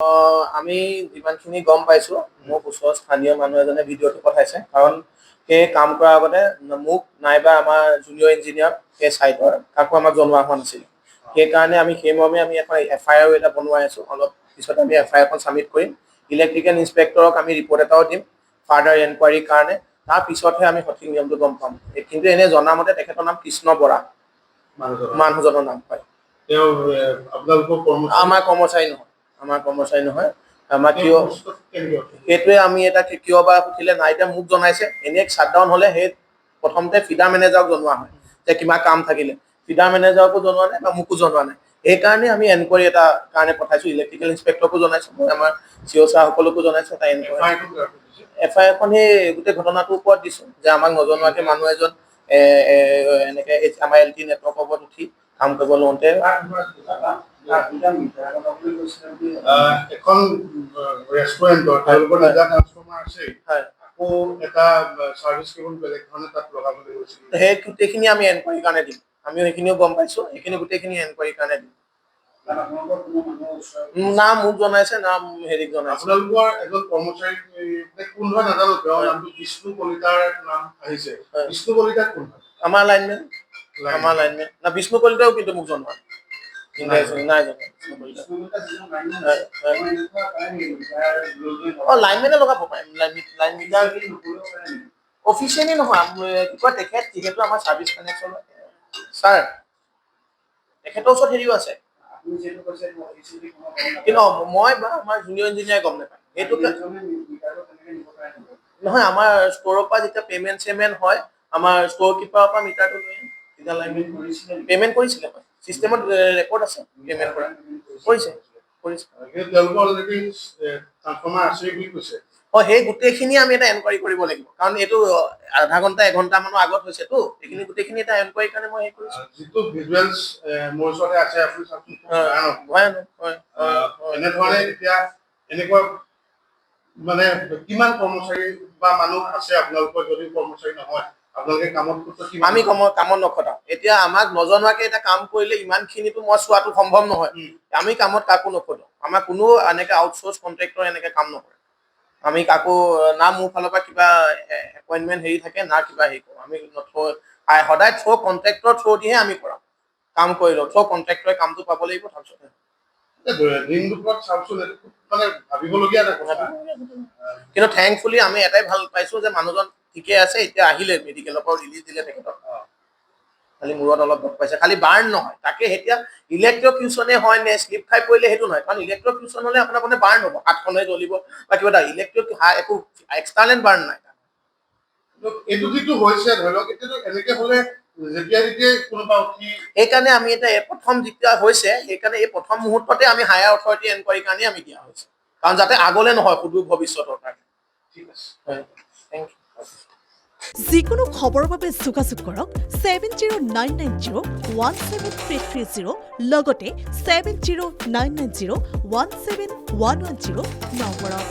আমি যিমানখিনি গম পাইছোঁ, মোক ওচৰৰ স্থানীয় মানুহ এজনে ভিডিঅ'টো পঠাইছে। কাৰণ সেই কাম কৰাৰ আগতে মোক নাইবা আমাৰ জুনিয়ৰ ইঞ্জিনিয়াৰ সেই ছাইটৰ কাকো আমাক জনোৱা হোৱা নাছিল। সেইকাৰণে আমি সেইমৰ্মে আমি এখন FIR এটা বনোৱাই আছোঁ। অলপ পিছত আমি FIR এখন ছাবমিট কৰিম। ইলেক্ট্ৰিকেল ইনস্পেক্টৰক আমি ৰিপৰ্ট এটাও দিম ফাৰ্ডাৰ এনকুৱাৰীৰ কাৰণে। তাৰ পিছতহে আমি সঠিক নিয়মটো গম পাম। কিন্তু এনেই জনামতে তেখেতৰ নাম কৃষ্ণ বৰা, মানুহজনৰ নাম হয়। আমাৰ কৰ্মচাৰী নহয়, আমাৰ কিয় সেইটোৱে আমি এটা কিয় বা সুধিলে নাই। এতিয়া মোক জনাইছে, এনেই শ্বাটডাউন হ'লে সেই প্ৰথমতে ফিডাৰ মেনেজাৰক জনোৱা হয় যে কিবা কাম থাকিলে। ফিডাৰ মেনেজাৰকো জনোৱা নাই বা মোকো জনোৱা নাই। সেইকাৰণে আমি এনকুৱাৰী এটা কাৰণে পঠাইছোঁ। ইলেক্ট্ৰিকেল ইনস্পেক্টৰকো জনাইছোঁ, মই আমাৰ CO ছাৰসকলকো জনাইছোঁ। এটা FIR এখন সেই গোটেই ঘটনাটোৰ ওপৰত দিছোঁ যে আমাক নজনোৱাকৈ মানুহ এজন এনেকৈ আমাৰ LT নেটৱৰ্কৰ ওপৰত উঠি কাম কৰিব লওঁতে এখন ৰেষ্টুৰেণ্টৰ তেওঁলোকৰ নিজা ট্ৰান্সফৰ্মাৰ আছে, আকৌ এটা চাৰ্ভিচ কেবল বেলেগ ধৰণে তাত লগাবলৈ গৈছিল। সেই গোটেইখিনি আমি এনকুৱাৰীৰ কাৰণে দিম। আমিও সেইখিনিও গম পাইছোঁ, সেইখিনি গোটেইখিনি এনকুৱাৰীৰ কাৰণে দিম। না মোক জনাইছে, না হেৰিক জনাইছে। আপোনালোকৰ এজন কৰ্মচাৰী কোন হয় নাজানো, তেওঁৰ নামটো বিষ্ণু কলিতাৰ নাম আহিছে। বিষ্ণু কলিতা কোন? আমাৰ লাইনমেন। না বিষ্ণু কলিতাও কিন্তু মোক জনোৱা নাই লাইনমেনে লগাব পাৰিম। লাইন মিটাৰ অফিচিয়েলি নহয়, কি কয় তেখেত যিহেতু আমাৰ ছাৰ্ভিচ কানেকশ্যন ছাৰ, তেখেতৰ ওচৰত হেৰিও আছে। কিন্তু মই বা আমাৰ জুনিয়ৰ ইঞ্জিনিয়াৰ গম নাপায় সেইটো নহয়। আমাৰ ষ্ট'ৰৰ পৰা যেতিয়া পেমেণ্ট হয়, আমাৰ ষ্ট'ৰ কিপাৰৰ পৰা মিটাৰটো লৈ তেতিয়া লাইনমেন পেমেণ্ট কৰিছিলে। হয়, চিষ্টেমত ৰেকৰ্ড আছে পেমেণ্ট কৰা। কৰিছে। সেই গোটেইখিনি আমি এটা এনকুৱাৰী কৰিব লাগিব, কাৰণ এইটো আধা ঘণ্টা এঘণ্টামানৰ আগত হৈছেতো। এইখিনি গোটেইখিনি এটা এনকুৱাৰীৰ কাৰণে মই কৰিছোঁ। যিটো ভিজুৱেলছ মোৰ ওচৰতে আছে, আপুনি চাওকচোন। এনেধৰণে এতিয়া এনেকুৱা মানে কিমান কৰ্মচাৰী বা মানুহ আছে আপোনালোকৰ? যদি কৰ্মচাৰী নহয়, আপোনালোকে কামত আমি কামত নখটাও। এতিয়া আমাক নজনোৱাকে এটা কাম কৰিলে ইমানখিনিতো মই চোৱাটো সম্ভৱ নহয়। আমি কামত কাকো নখটাও। আমাৰ কোনো এনেকে আউটচোৰ্চ কণ্ট্ৰেক্টৰ এনেকে কাম নকৰে। আমি কাকো না মোৰ ফালৰ পৰা কিবা এপইণ্টমেণ্ট হেৰি থাকে, না কিবা হেৰি কৰোঁ। আমি সদায় কণ্ট্ৰেক্টৰ থ্ৰুদিহে আমি কৰাম। কাম কৰি লওঁ, কণ্ট্ৰেক্টৰে কামটো পাব লাগিব। তাৰপিছত কিন্তু থেংকফুলি আমি এটাই ভাল পাইছোঁ যে মানুহজন ঠিকে আছে। এতিয়া আহিলে মেডিকেলৰ পৰা ৰিলিজ দিলে তেখেতক। খালি মূৰত অলপ দুখ পাইছে, খালি বাৰ্ণ নহয়। তাকে এতিয়া ইলেক্ট্ৰকিউচনে হয় নে শ্লিপ খাই পৰিলে সেইটো নহয়, কাৰণ ইলেক্ট্ৰকিউচন হ'লে আপোনাৰ মানে বাৰ্ণ হ'ব, হাতখনে জ্বলিব বা কিবা এটা। একো এক্সটাৰ্নেল বাৰ্ণ নাই। এইটো যিটো হৈছে ধৰি লওক, এতিয়াতো এনেকে হ'লে সেইকাৰণে আমি এটা প্ৰথম যেতিয়া হৈছে, সেইকাৰণে এই প্ৰথম মুহূৰ্ততে আমি হায়াৰ অথৰিটি এনকুৱাৰীৰ কাৰণে আমি দিয়া হৈছে, কাৰণ যাতে আগলৈ নহয়, সুদূৰ ভৱিষ্যতৰ কাৰণে। ঠিক আছে, থেংক ইউ। যিকোনো খবৰৰ বাবে যোগাযোগ কৰক 7099017330 লগতে 7099017110 নম্বৰত।